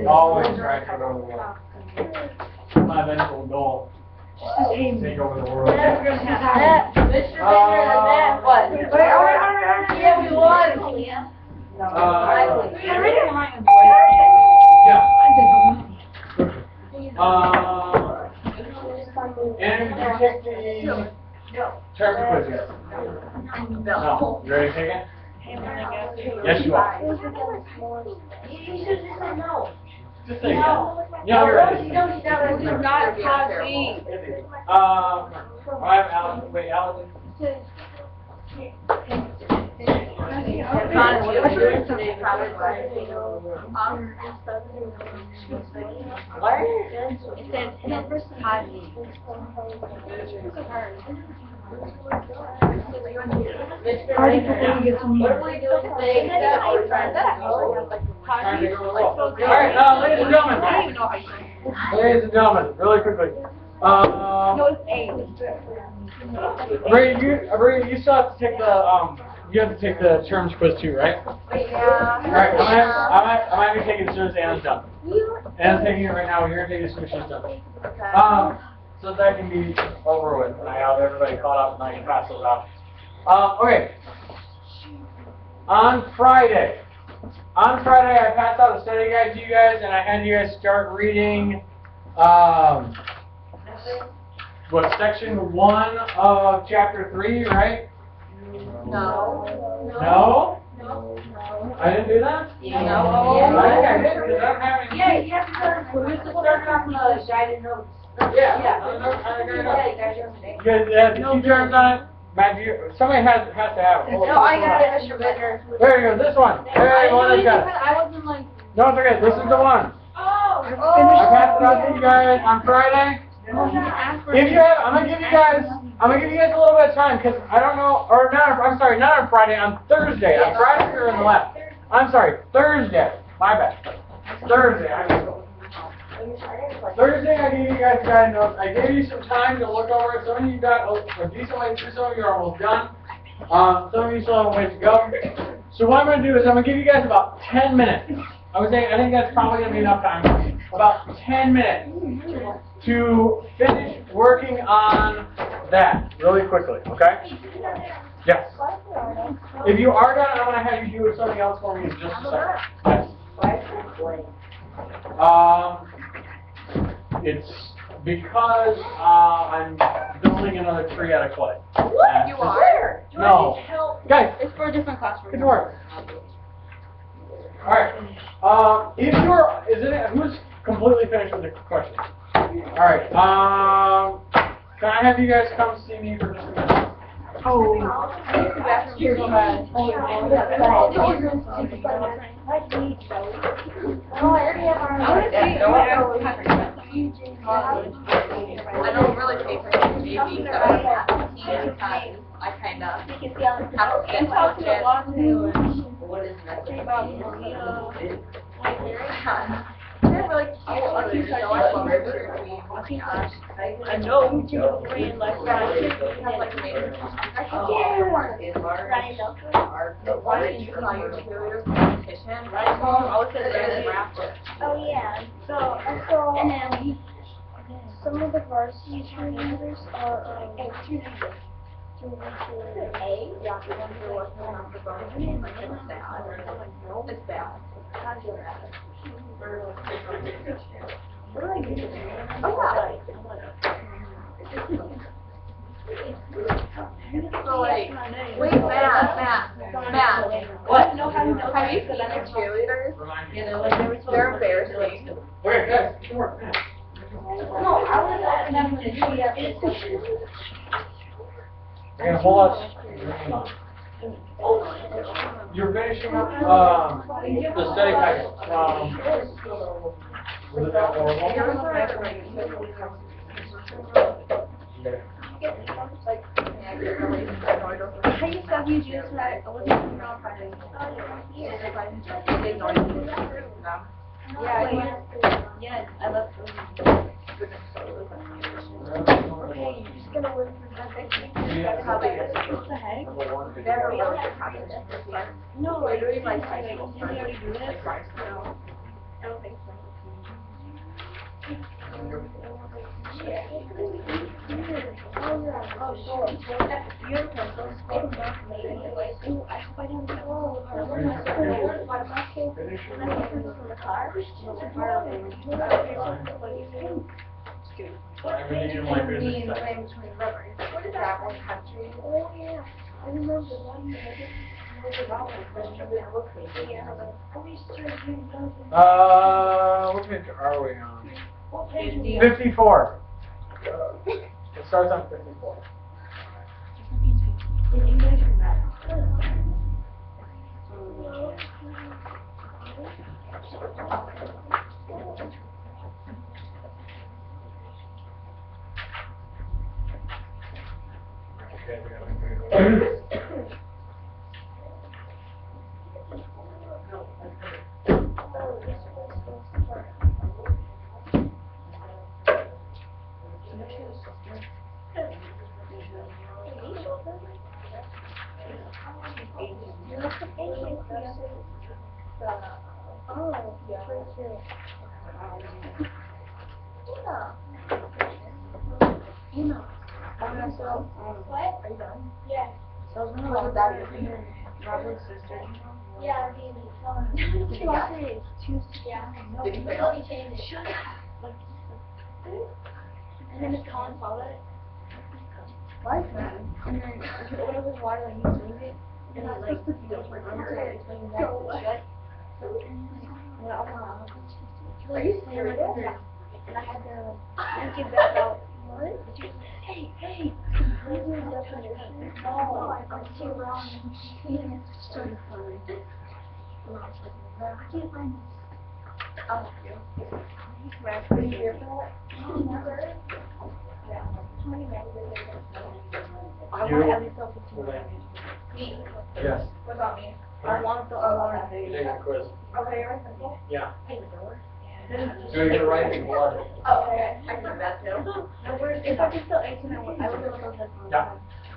always try to take over the world. My eventual goal. Take over the world. Never gonna happen. Mr. Bigger than that, what? Yeah, we won. And did you take the term quiz yet? No. You ready to take it? Yes, you are. You should just say no. Just say yes. Yeah, you're ready. Do not copy. I'm Alan. Wait, Alan. John, what are you doing today? What? It says never copy. What are we doing today? Alright, ladies and gentlemen. Ladies and gentlemen, really quickly. Brady, you still have to take the terms quiz too, right? Yeah. Alright, I might be taking it as soon as Anna's done. Anna's taking it right now, you're gonna take it as soon as she's done. So that can be over with, and I have everybody caught up and I can pass those out. Okay. On Friday I passed out a study guide to you guys, and I had you guys start reading, section 1 of chapter 3, right? No. No? I didn't do that? Yeah. I think I did, because I'm having... Yeah, you have to start from the guided notes. Yeah. You guys have the 2 terms on it? Matt, somebody has to have it. No, I got it, Mr. Bitter. There you go, this one. There you go, this guy. I wasn't like... No, it's okay, this is the one. I passed it out to you guys on Friday. If you have, I'm gonna give you guys a little bit of time, because I don't know, or not, I'm sorry, not on Friday, on Thursday. On Friday, you're in the left. I'm sorry, Thursday. My bad. Thursday, Thursday, I gave you guys guided notes. I gave you some time to look over it. Some of you got a decent way through. Some of you are almost done. Some of you still have a ways to go. So what I'm going to do is I'm going to give you guys about 10 minutes. I think that's probably going to be enough time. About 10 minutes to finish working on that really quickly, okay? Yes. If you are done, I'm going to have you do something else for me in just a second. Yes. It's because I'm building another tree out of clay. What? You are? No. Guys, It's for a different classroom. good work. Alright. Who's completely finished with the question? Alright. Can I have you guys come see me for just a minute? I don't really pay for JV, so I have because I kind of have to get what is necessary. They're really cute. I know. Oh yeah. So and then some of the varsity cheerleaders are cheerleaders. It's bad. So like, wait, Matt. What? Have you seen the cheerleaders? They're embarrassing. Okay, guys, good work. No, I was asking them when We're going to hold us. You're finishing up the study packet from... Was it that I used to have you juice right. I wasn't even on Friday. Yes, I love food. Okay, you're just gonna win for that. What the heck? No, like, you already do this? No, I don't think so. Everything in life is exciting. Oh, yeah. I remember one day. What page are we on? 54. It starts on 54. What? Are you done? Yeah. So I was gonna walk that with Robert's sister. Yeah, maybe. She lost it Tuesday. Yeah. No, Did he let fail? me change it. Shut up. And then Miss Collins saw it. Why is that? And then he opened up his water and he cleaned it. And he like, don't work on it. It's like that shut. And I was like, Are you serious? and I had to yank it back out. What? Hey, hey. No, I'm too wrong. It's so funny. I can't find this. Oh, Are you here for that? Never. Yeah. How many magazines I want to at least go 15 minutes. Me. Yes. What about me? I want the alarm. Take a quiz. Okay, you're simple. Yeah. Hey, the door. So you're writing what? Oh, okay. I can do that too. No, if I could still 18, I would look those headphones. Yeah.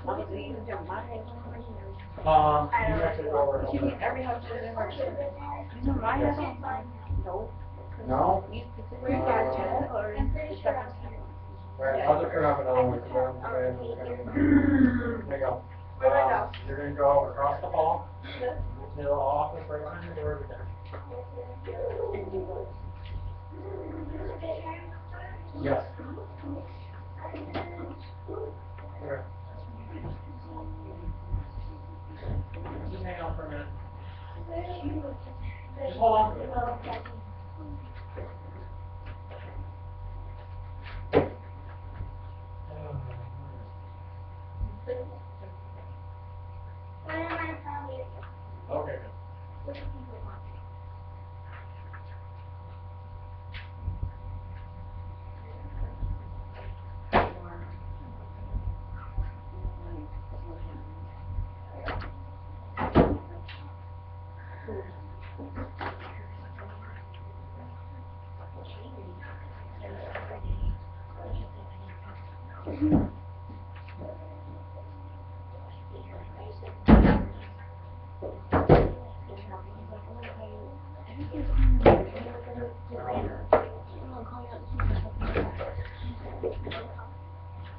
Obviously, you can my headphones. You actually go over You it. need every house to live in. These are my headphones. No. No? You specifically got check or is that Right, I'll just turn off another one. There you go. Where'd I go? You're gonna go across the hall. To the office right behind the door over there. Yes. Okay. Just hang on for a minute. Just hold on to it. Okay.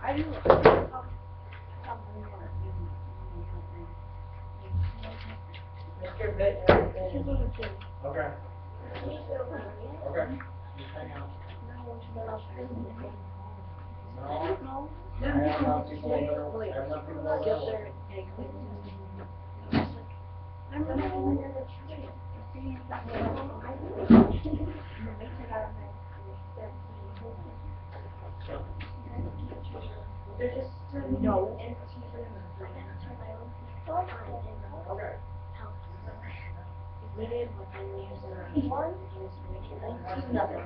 I do. Mr. Bit. Okay. Okay. Just hang on. No. I have enough people that are, I have enough people that are. No. Okay. We did one. Nothing.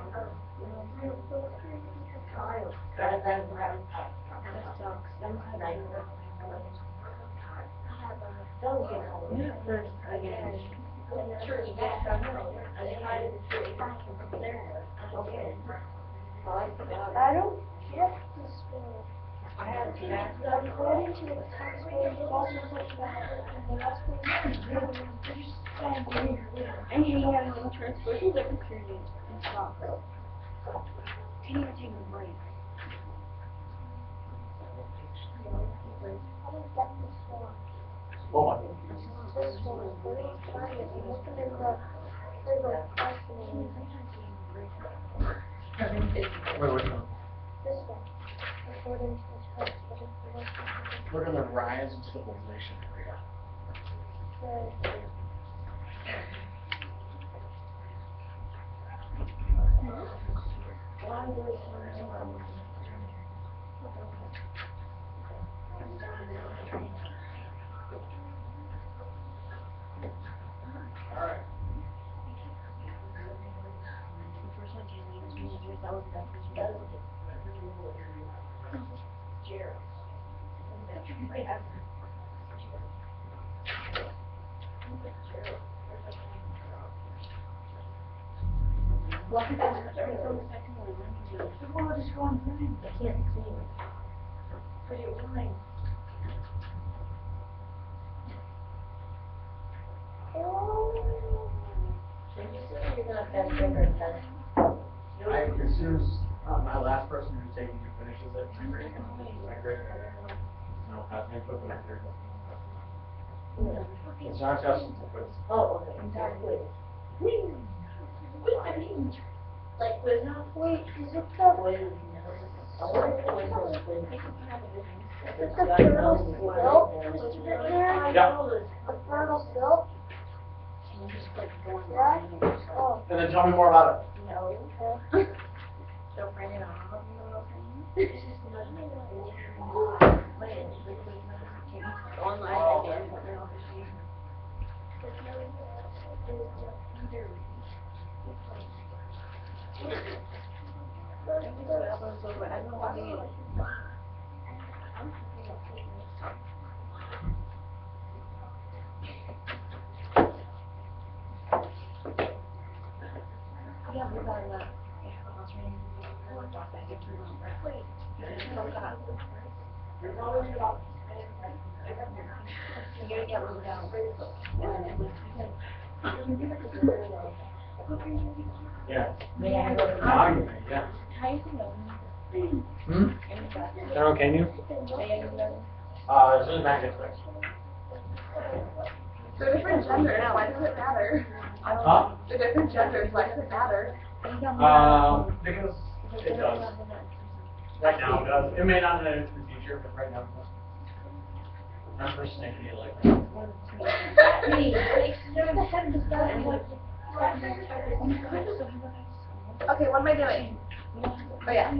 I don't get this one. I have to back. I'm going to the taxpayers also such that and that's what and he has no transfer. He's like a security in stock. can't even take a break. Hold on. This one, we're gonna find it. I'm looking in the, for the question. Wait, which one? This one. According to this text, what is the one? Look at the rise of civilization area. Alright. As soon as my last person who's taking it finishes it, my grade. No, I think put them in there. It's not just, but it's. Oh, okay. Like, with not Wait, is it the, I want to wait for the is it the fertile silk? Yeah. The fertile silk? Yeah? Oh, And then tell me more about it. okay. Don't bring it on. Online again. Yeah. Now you may, yeah. Hmm? General, can you? As soon as Matt gets back. They're different genders, why does it matter? Huh? They're different genders, why does it matter? Because it does. Right now it does. It may not in the future, but right now it does. I'm for sneaking it like that. Okay, what am I doing? Oh yeah.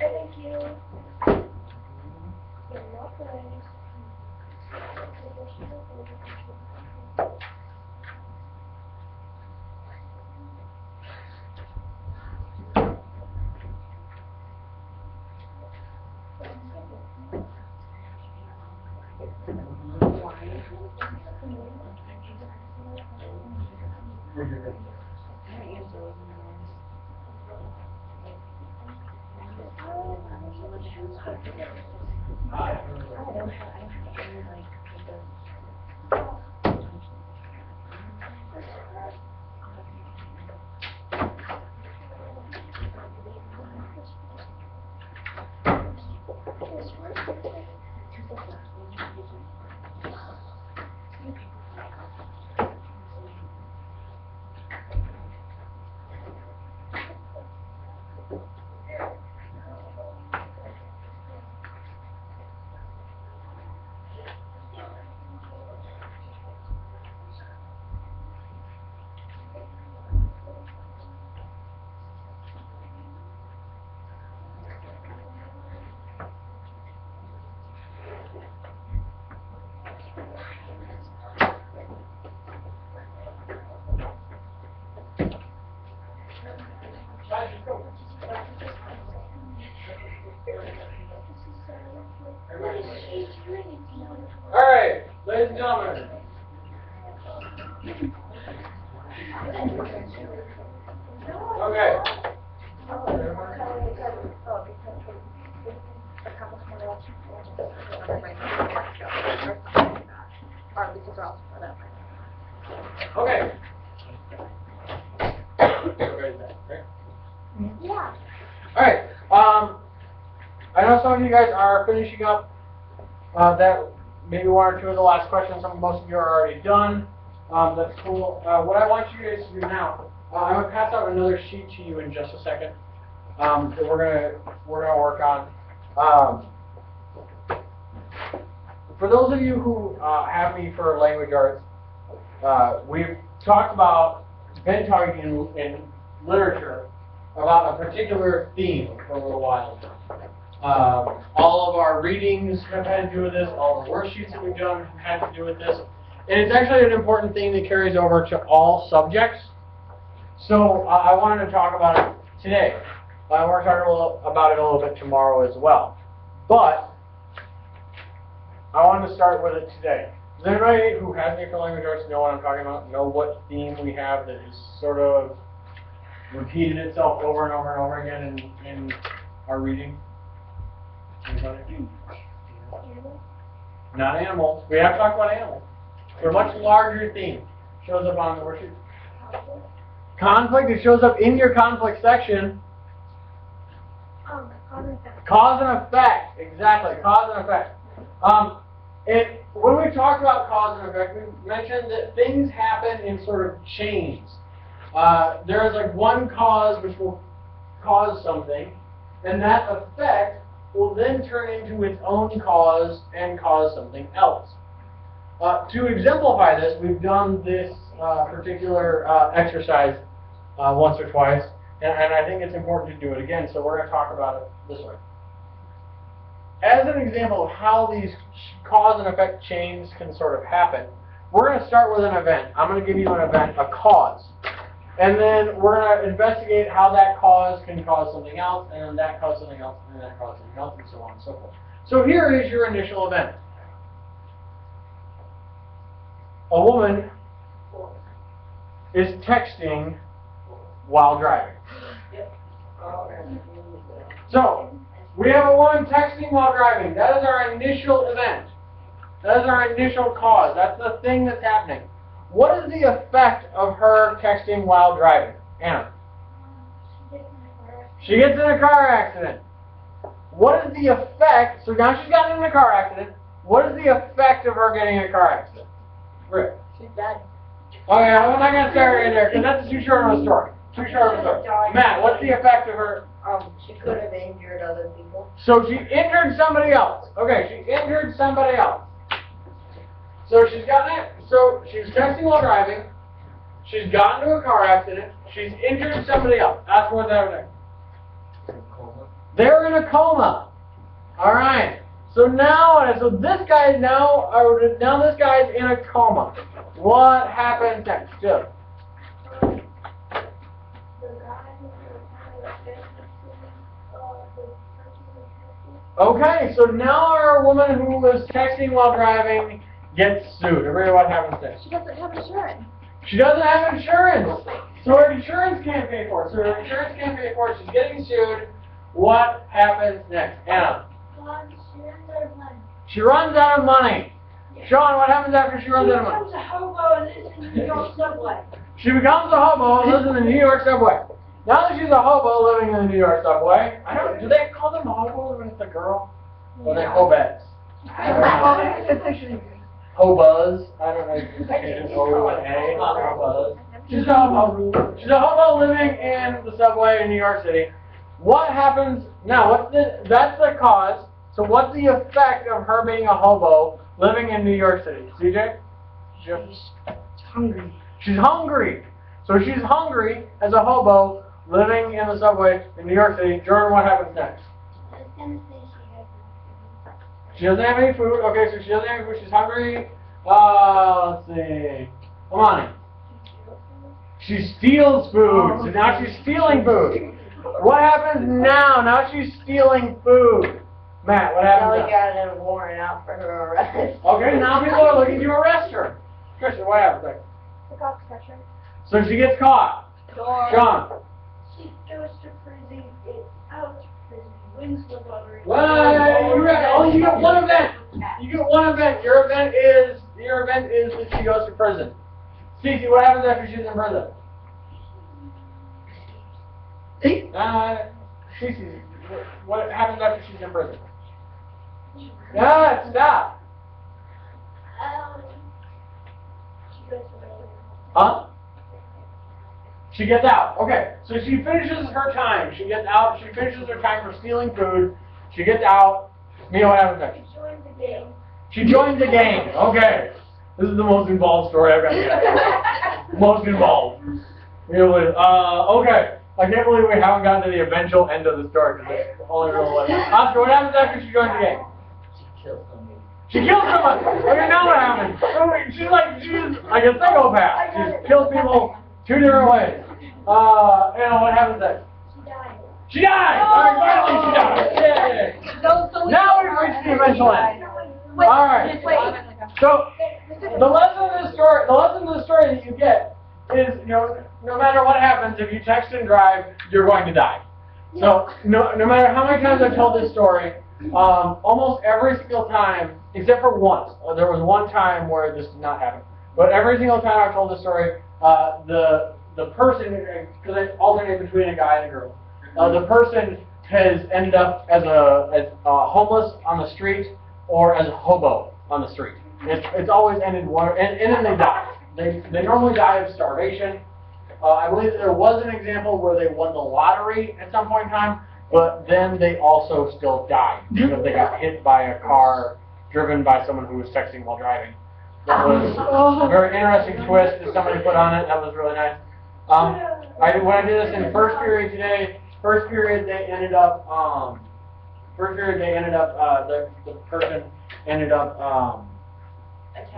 Thank you. You're welcome. ladies and gentlemen. Okay. Okay. Everybody's back, right? Yeah. Alright, I know some of you guys are finishing up, that, maybe one or two of the last questions, most of you are already done, that's cool. What I want you guys to do now, I'm gonna pass out another sheet to you in just a second, that we're gonna work on. For those of you who, have me for language arts, we've talked about, been talking in literature about a particular theme for a little while. All of our readings have had to do with this, all the worksheets that we've done have had to do with this. And it's actually an important thing that carries over to all subjects. So I wanted to talk about it today. I want to talk about it a little bit tomorrow as well. But I want to start with it today. Does anybody who has me for language arts know what I'm talking about? Know what theme we have that is sort of repeated itself over and over and over again in our reading? Anybody? Not animals. We have talked about animals. They're a much larger theme. Shows up on the worksheet. Conflict. It shows up in your conflict section. Cause and effect. Exactly. Cause and effect. When we talked about cause and effect, we mentioned that things happen in sort of chains. There's like one cause which will cause something, and that effect will then turn into its own cause and cause something else. To exemplify this, we've done this particular exercise once or twice, and I think it's important to do it again, so we're going to talk about it this way. As an example of how these cause and effect chains can sort of happen, we're going to start with an event. I'm going to give you an event, a cause. And then we're going to investigate how that cause can cause something else, and then that cause something else, and then that cause something else, and so on and so forth. So here is your initial event. A woman is texting while driving. So, we have a woman texting while driving. That is our initial event. That is our initial cause. That's the thing that's happening. What is the effect of her texting while driving? Anna? She gets in a car accident. What is the effect? So now she's gotten in a car accident. What is the effect of her getting in a car accident? Rick? She's dead. Oh yeah, I'm not going to start right there because that's too short of a story. Too short of a story. Matt, what's the effect of her? She could have injured other people. So she injured somebody else. Okay, she injured somebody else. So she's gotten it. So she's texting while driving. She's gotten into a car accident. She's injured somebody else. That's what's happening. They're in a coma. All right. So now, this guy now this guy's in a coma. What happens next? Jill? Okay, so now our woman who was texting while driving gets sued. Everybody, what happens next? She doesn't have insurance. She doesn't have insurance. So her insurance can't pay for it. So her insurance can't pay for it. She's getting sued. What happens next? Anna? She runs out of money. Sean, what happens after she runs out of money? She becomes a hobo and lives in the New York subway. She becomes a hobo and lives in the New York subway. Now that she's a hobo living in the New York subway, do they call them hobos when it's a girl? Or are they hobets? Hobos. I don't know if it's O and A. Hobos. She's a hobo. She's a hobo living in the subway in New York City. What happens now? That's the cause. So what's the effect of her being a hobo living in New York City? CJ? She's hungry. She's hungry. So she's hungry as a hobo living in the subway in New York City. Jordan, what happens next? She doesn't have any food. Okay, so she doesn't have any food. She's hungry. Let's see. Come on. She steals food. So now she's stealing food. What happens now? Now she's stealing food. Matt, what Now happened? we got a warrant out for her arrest. Okay, now people are looking to arrest her. Christian, what happened there? The cops catch her. So she gets caught. John. She goes to prison, it's out of prison, wins the lottery. Well, you get one event. You get one event. Your event is that she goes to prison. Cece, what happens after she's in prison? Cece, what happens after she's in prison? Yeah, stop. She goes to prison. Huh? She gets out. Okay, so she finishes her time. She gets out. She finishes her time for stealing food. She gets out. Mia, what happens next? She joins the game. She joins the gang. Okay. This is the most involved story I've got yet. Most involved. Really. Okay. I can't believe we haven't gotten to the eventual end of the story because it's only real one. Oscar, what happens after she joins the gang? She kills someone. Okay, now what happens? She's like a psychopath. She kills people 2 different ways. And what happens next? She died. She dies! Alright, finally she dies. Yay! Now we've reached the eventual end. Alright. So the lesson of this story that you get is, no matter what happens, if you text and drive, you're going to die. So no matter how many times I've told this story, almost every single time, except for once, there was one time where this did not happen. But every single time I've told this story, the person, because I alternate between a guy and a girl, the person has ended up as homeless on the street or as a hobo on the street. It's always ended one, and then they die. They normally die of starvation. I believe there was an example where they won the lottery at some point in time, but then they also still died because they got hit by a car driven by someone who was texting while driving. That was a very interesting twist that somebody put on it. That was really nice. When I did this in first period today, the person ended up,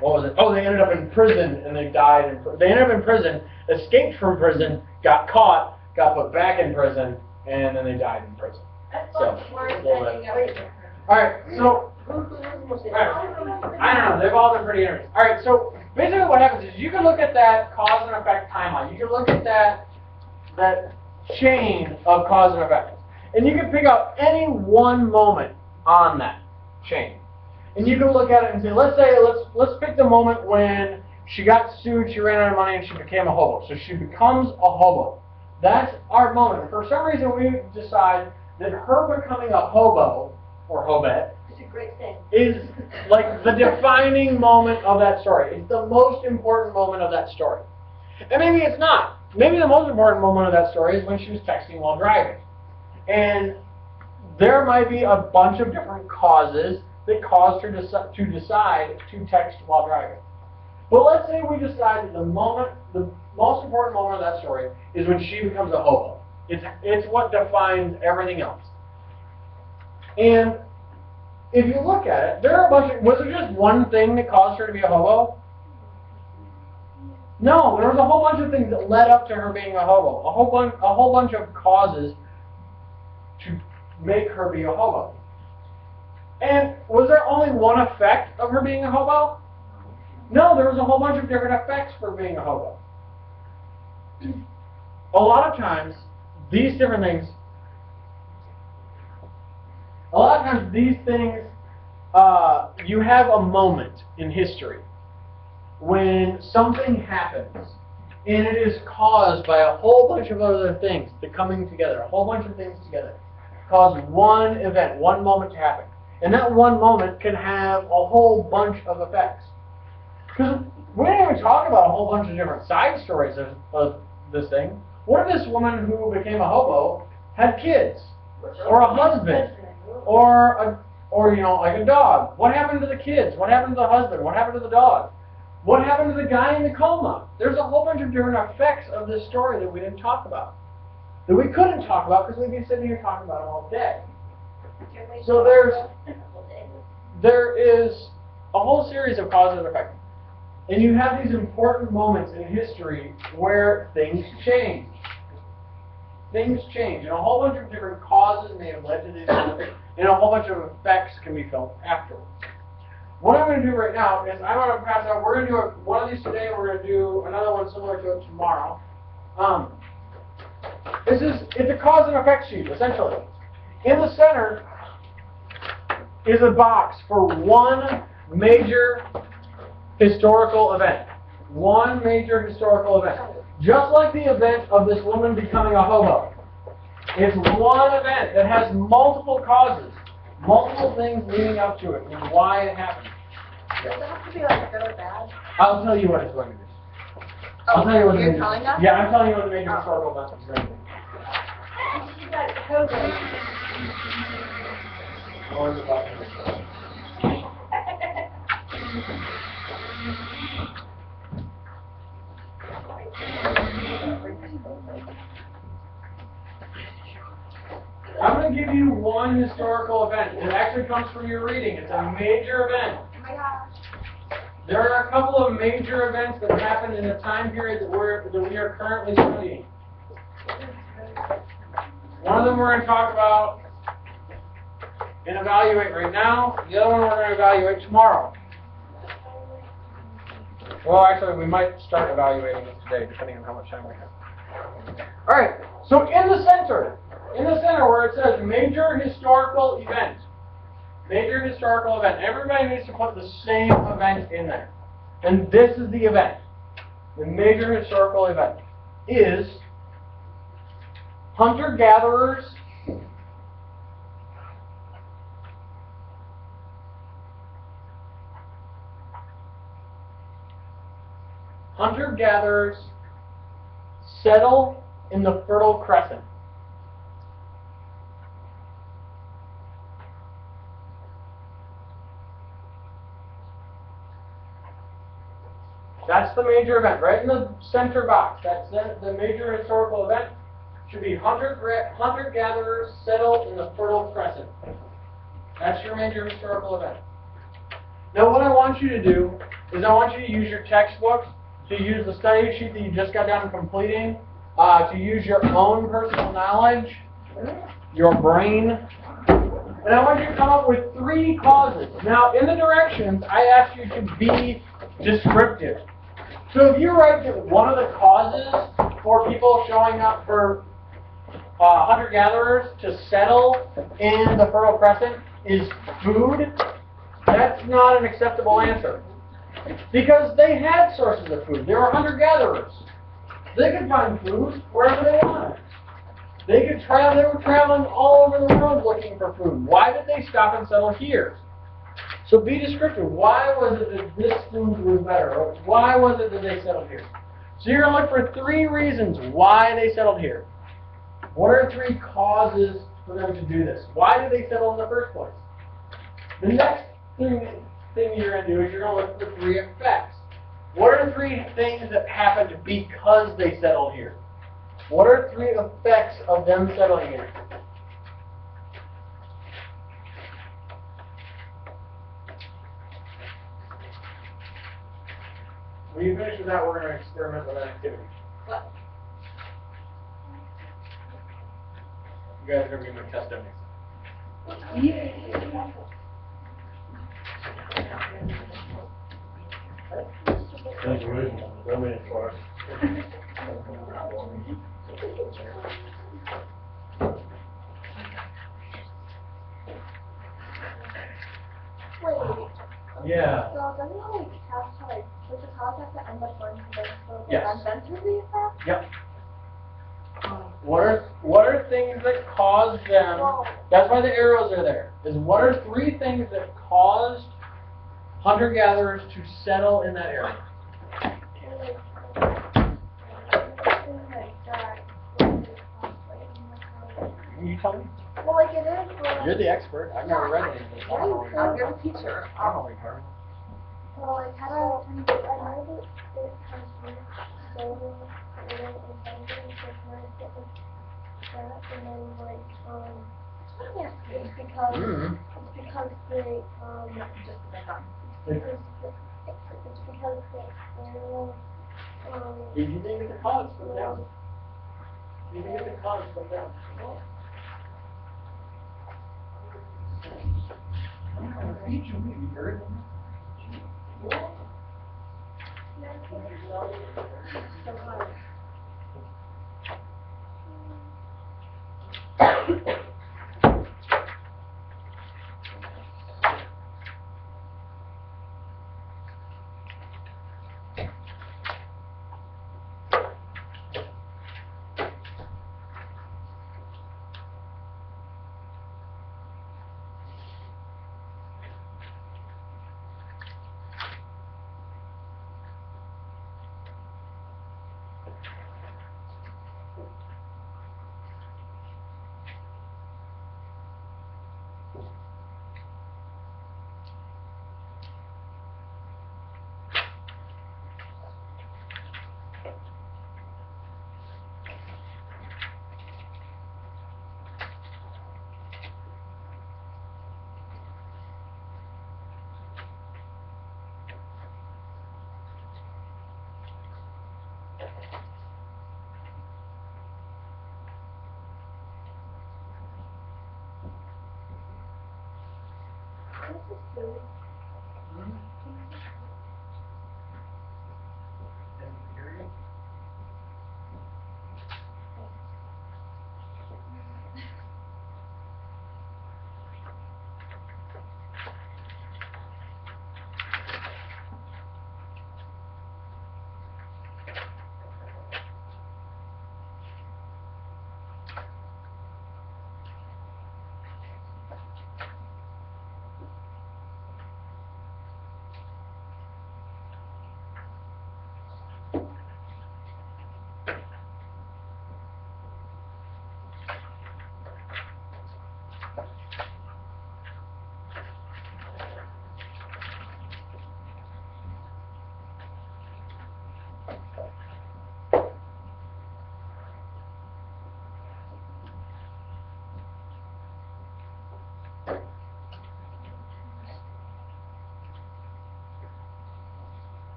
what was it? Oh, they ended up in prison and they died. They ended up in prison, escaped from prison, got caught, got put back in prison, and then they died in prison. So, alright, so, I don't know, they've all been pretty interesting. Alright, so basically what happens is you can look at that cause and effect timeline. You can look at that chain of cause and effect. And you can pick out any one moment on that chain. And you can look at it and say, let's pick the moment when she got sued, she ran out of money, and she became a hobo. So she becomes a hobo. That's our moment. And for some reason we decide that her becoming a hobo, or hobette, is like the defining moment of that story. It's the most important moment of that story. And maybe it's not. Maybe the most important moment of that story is when she was texting while driving. And there might be a bunch of different causes that caused her to decide to text while driving. But let's say we decide that the most important moment of that story is when she becomes a hobo. It's what defines everything else. And if you look at it, there are a bunch of, was there just one thing that caused her to be a hobo? No, there was a whole bunch of things that led up to her being a hobo. A whole bunch of causes to make her be a hobo. And was there only one effect of her being a hobo? No, there was a whole bunch of different effects for being a hobo. A lot of times, these things, you have a moment in history when something happens and it is caused by a whole bunch of other things that coming together, a whole bunch of things together, cause one event, one moment to happen. And that one moment can have a whole bunch of effects. Because we didn't even talk about a whole bunch of different side stories of this thing. What if this woman who became a hobo had kids? Or a husband? Or like a dog? What happened to the kids? What happened to the husband? What happened to the dog? What happened to the guy in the coma? There's a whole bunch of different effects of this story that we didn't talk about. That we couldn't talk about because we'd be sitting here talking about it all day. So there is a whole series of cause and effect. And you have these important moments in history where things change. things change, and a whole bunch of different causes may have led to these things, and a whole bunch of effects can be felt afterwards. What I'm going to do right now is I'm going to pass out, we're going to do one of these today, we're going to do another one similar to it tomorrow. It's a cause and effect sheet, essentially. In the center is a box for one major historical event. One major historical event. Just like the event of this woman becoming a hobo. It's one event that has multiple causes, multiple things leading up to it, and why it happened. Does it have to be like good or bad? I'll tell you what it's going to be. Oh, I'll tell you what you're the telling us? Yeah, I'm telling you what the major historical event is going to be. Or is it about to be? I'm going to give you one historical event. It actually comes from your reading. It's a major event. Oh my gosh. There are a couple of major events that happened in the time period that we are currently studying. One of them we're going to talk about and evaluate right now. The other one we're going to evaluate tomorrow. Well, actually, we might start evaluating it today, depending on how much time we have. All right. So in the center where it says major historical event, everybody needs to put the same event in there. And this is the event. The major historical event is hunter-gatherers settle in the Fertile Crescent. That's the major event, right in the center box. That's the major historical event. Should be hunter-gatherers settle in the Fertile Crescent. That's your major historical event. Now what I want you to do is I want you to use your textbooks, to use the study sheet that you just got done completing, to use your own personal knowledge, your brain, and I want you to come up with 3 causes. Now in the directions, I ask you to be descriptive. So if you write that one of the causes for people showing up for hunter-gatherers to settle in the Fertile Crescent is food, that's not an acceptable answer. Because they had sources of food. They were hunter-gatherers. They could find food wherever they wanted. They were traveling all over the world looking for food. Why did they stop and settle here? So be descriptive. Why was it that this food was better? Or why was it that they settled here? So you're going to look for 3 reasons why they settled here. What are 3 causes for them to do this? Why did they settle in the first place? The next thing you're going to do is you're going to look for 3 effects. What are 3 things that happened because they settled here? What are 3 effects of them settling here? When you finish with that, we're going to experiment with an activity. What? You guys are going to be my test dummies. Wait, Yeah. so doesn't it like have to like, does the cause have to end up going to the Yes. then to the effect? Yep. What are things that caused them? That's why the arrows are there. Is what are 3 things that caused hunter-gatherers to settle in that area? You tell me. Well, like it is. Well, You're the expert. I've never read any of this. I don't know what you're I'm talking your teacher. about. I don't know what you're talking about. well, like how do I know that it comes from solar and then intending to try to get like that and then like yeah, it's because they it's because the animal If you think of the cause, put it down. You can get the cars from them.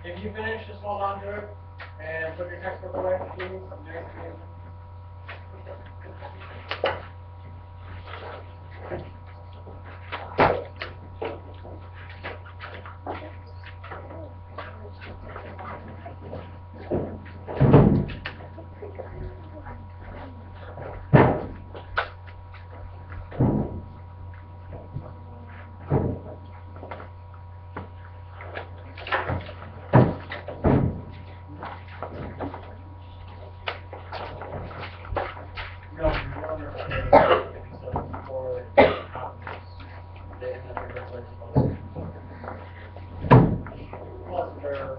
If you finish, just hold on to it and put your textbook away, please. Next, please. No, you don't understand. So for the plus their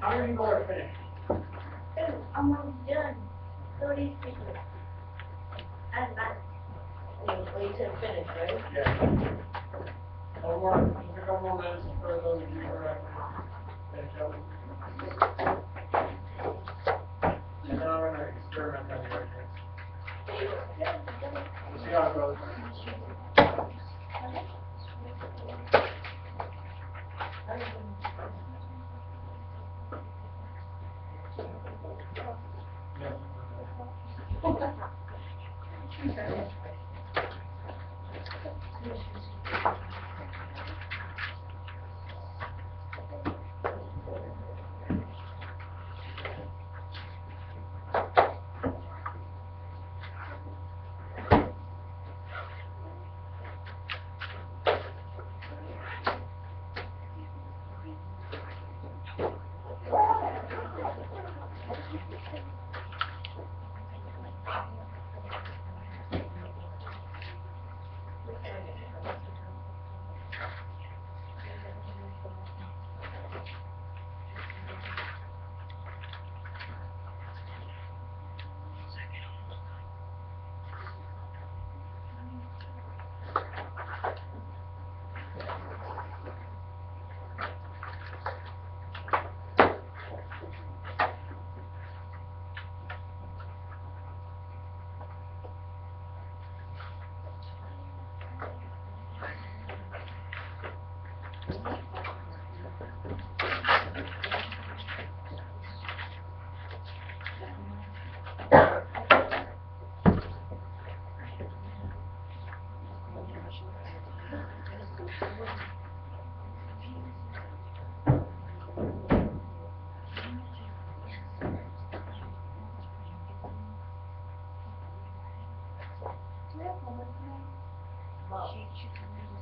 how many people are finished? I'm almost done. 30 seconds. That's nice. Well, you said finish, right? Yeah. One more, just a couple more minutes for those of you who are finished up. And then I'm gonna experiment on you right here. We'll see how it goes.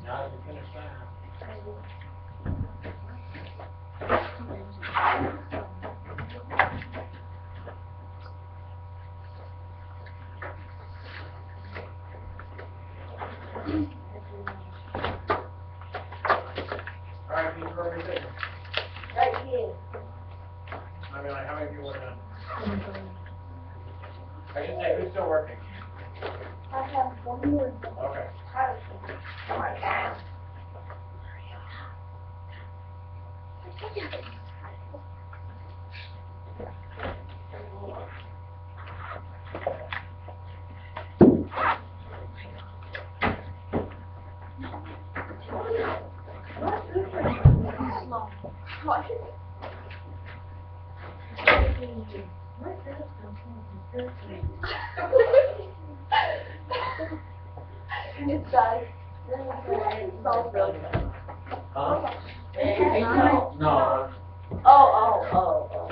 Now you finish that. Alright, can you go right there? Right here. I mean, like, how many people are done? I should say, who's still working? I have one more. Okay. Oh my God. It's like, it smells really good. Huh? Hey, no. No. Oh.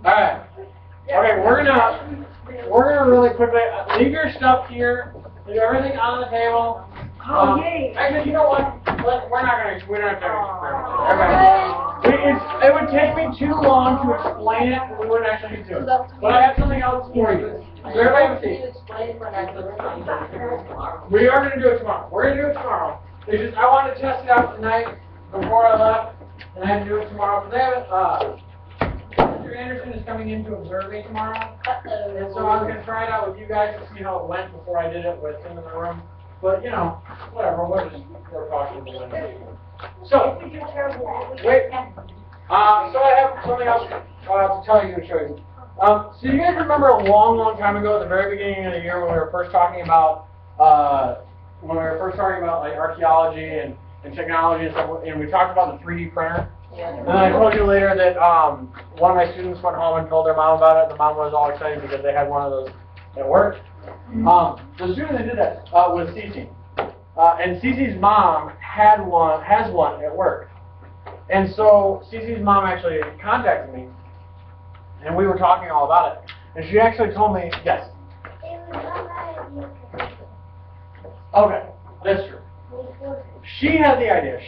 Alright. Okay, we're gonna really quickly, leave your stuff here, leave everything on the table. Actually, you know what? We don't have to it would take me too long to explain it, we wouldn't actually get to it. But I have something else for you. So everybody have a seat. We are gonna do it tomorrow. We're gonna do it tomorrow. It's just, I wanted to test it out tonight before I left, and I had to do it tomorrow. So they have Mr. Anderson is coming in to observe me tomorrow. And so I was gonna try it out with you guys to see how it went before I did it with him in the room. But, you know, whatever, we're talking about it. So, wait. So I have something else to tell you and show you. So you guys remember a long, long time ago, at the very beginning of the year, when we were first talking about, like archaeology and technology and stuff, and we talked about the 3D printer. And then I told you later that one of my students went home and told their mom about it. The mom was all excited because they had one of those at work. The student that did that was Cece. And Cece's mom has one at work. And so Cece's mom actually contacted me, and we were talking all about it. And she actually told me, yes. Okay, that's true. She had the idea.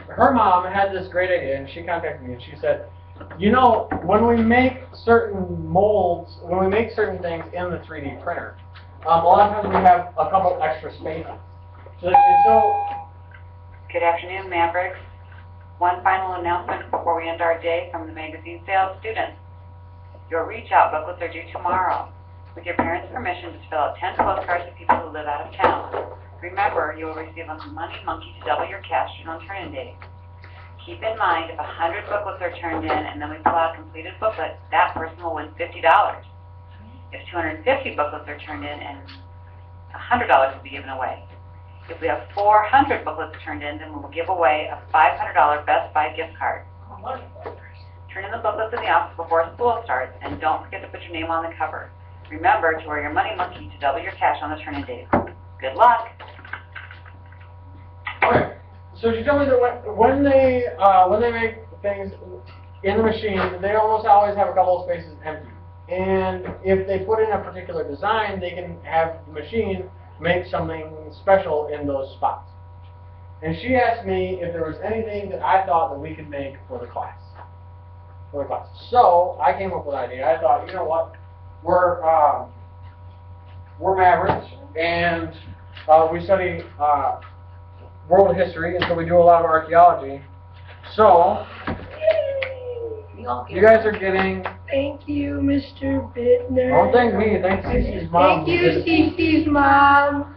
Her mom had this great idea, and she contacted me, and she said, you know, when we make certain molds, when we make certain things in the 3D printer, a lot of times we have a couple extra spaces. So Good afternoon, Mavericks. One final announcement before we end our day from the magazine sales students. Your reach out booklets are due tomorrow. With your parents' permission, just fill out 10 postcards to people who live out of town. Remember, you will receive a money monkey to double your cash on turn-in day. Keep in mind, if 100 booklets are turned in and then we pull out a completed booklet, that person will win $50. If 250 booklets are turned in, and $100 will be given away. If we have 400 booklets turned in, then we will give away a $500 Best Buy gift card. Turn in the booklets in the office before school starts, and don't forget to put your name on the cover. Remember to wear your money monkey to double your cash on the turn-in day. Good luck! okay. So she told me that when they make things in the machine, they almost always have a couple of spaces empty. And if they put in a particular design, they can have the machine make something special in those spots. And she asked me if there was anything that I thought that we could make for the class. So I came up with an idea. I thought, you know what? We're Mavericks, and we study world history, and so we do a lot of archaeology. So you guys are getting. Thank you, Mr. Bittner. Don't thank me. Thank Cece's mom. Thank you, Cece's mom.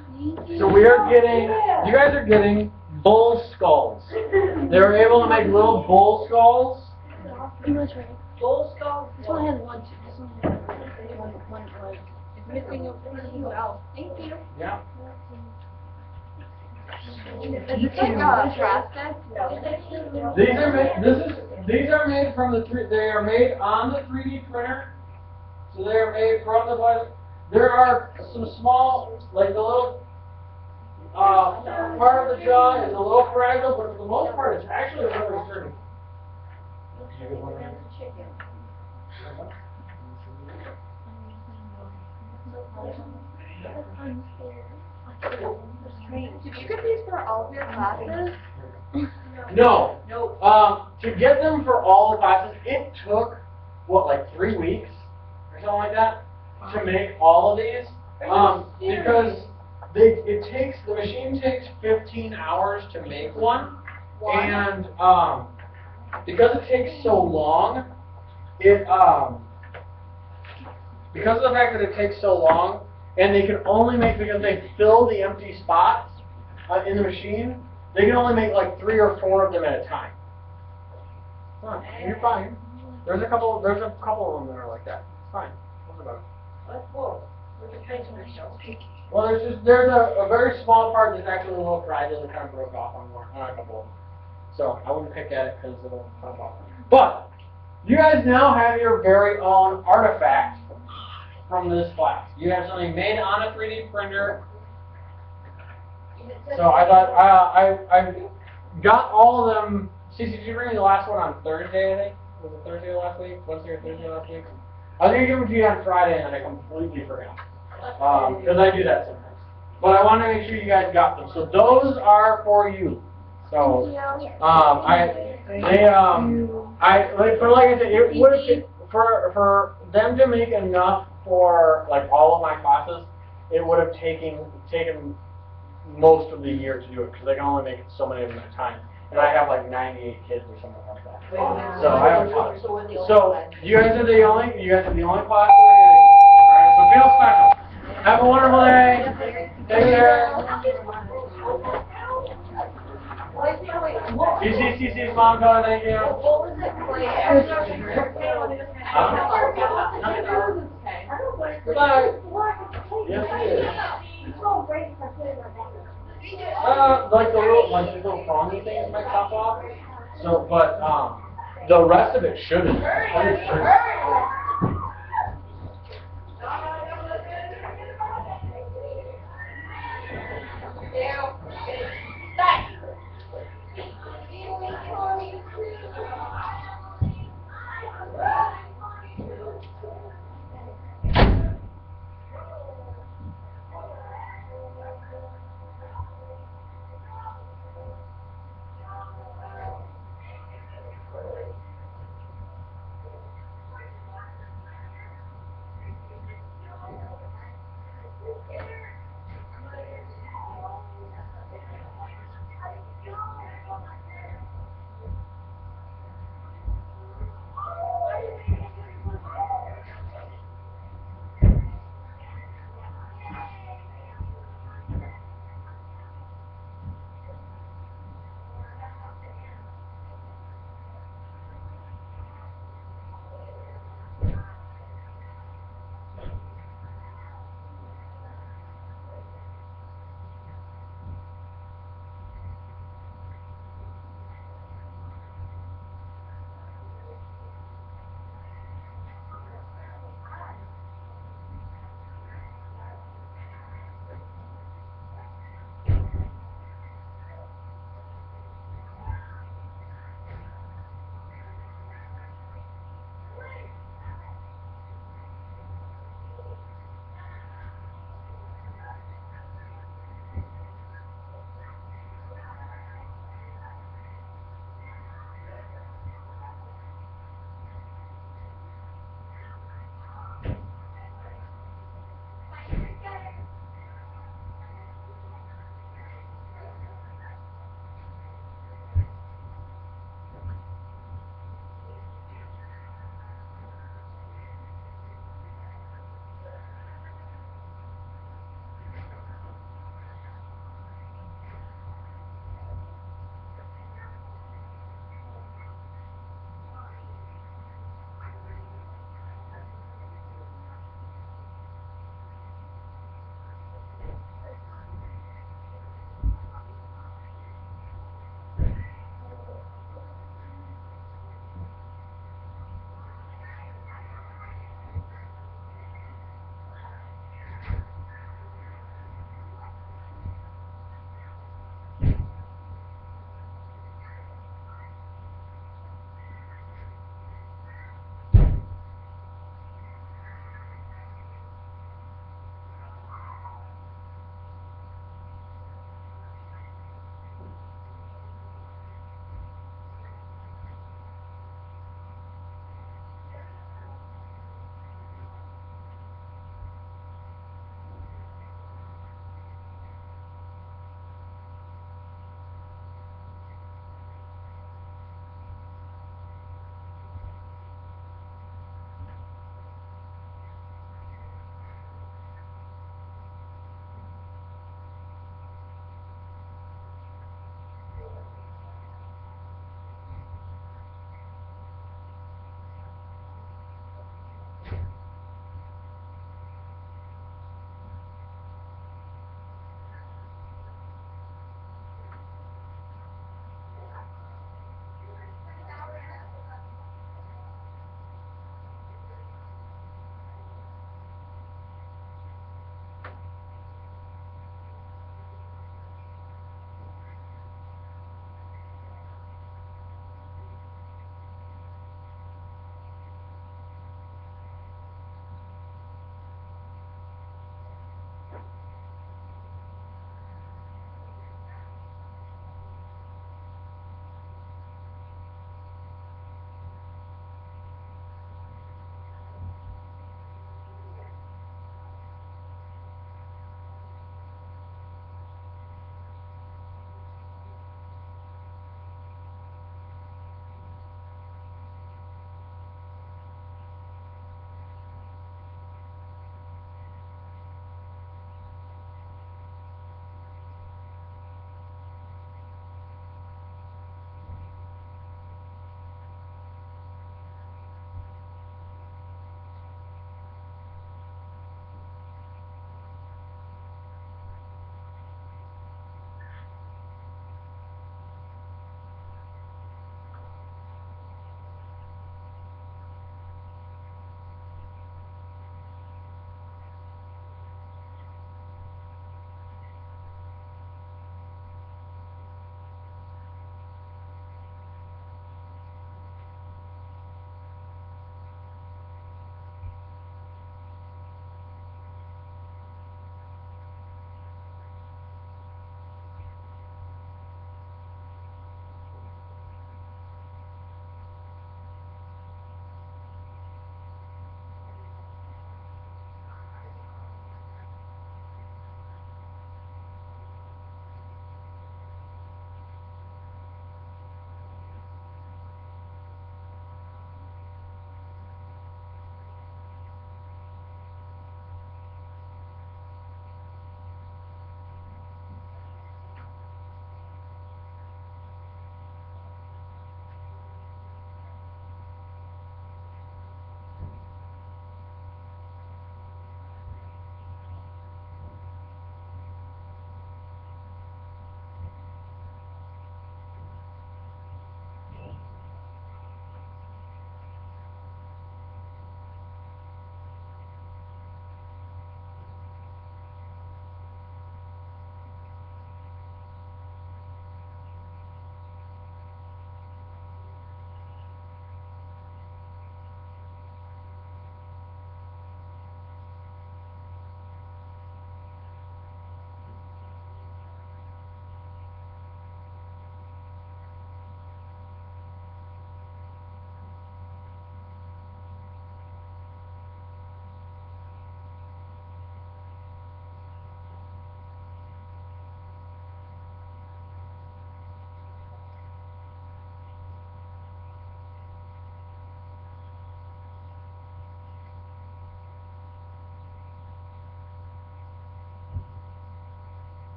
So we are getting. You guys are getting bull skulls. They were able to make little bull skulls. Bull skull. This one has one. This one has one leg. It's missing a well. Thank you. Yeah. Is this like a process? These are made from the they are made on the 3D printer. So they are made from the plastic. There are some small, like the little part of the jaw is a little fragile, but for the most part, it's actually really sturdy. Did you get these for all of your classes? No. Nope. To get them for all the classes, it took, what, like 3 weeks or something like that to make all of these. Because the machine takes 15 hours to make one. And because it takes so long, because of the fact that it takes so long, and they can only make, because they fill the empty spots in the machine, they can only make like 3 or 4 of them at a time. Fine. You're fine. There's a couple of them that are like that. It's fine. What's about it? That's cool. We're just trying to make sure. Well, there's a very small part that's actually a little fragile that kind of broke off on a couple of them. So I wouldn't pick at it because it'll pop off. But you guys now have your very own artifact from this class. You have something made on a 3D printer. So I thought got all of them. Cece, did you bring me the last one on Thursday, I think? Was it Thursday last week? Wednesday or Thursday last week? I was going to give them to you on Friday, and then I completely forgot. Because I do that sometimes. But I want to make sure you guys got them. So those are for you. So, like I said, it would have, for them to make enough for, like, all of my classes, it would have taken most of the year to do it, because I can only make it so many of them at a time. And I have like 98 kids or something like that. So I have a ton. So you guys are the only class that are getting. Alright, so feel special. Have a wonderful day. Take care. CC's mom code, thank you. What was it for? Goodbye. Yes, it is. Like the little prongy things might pop off. So, but the rest of it shouldn't.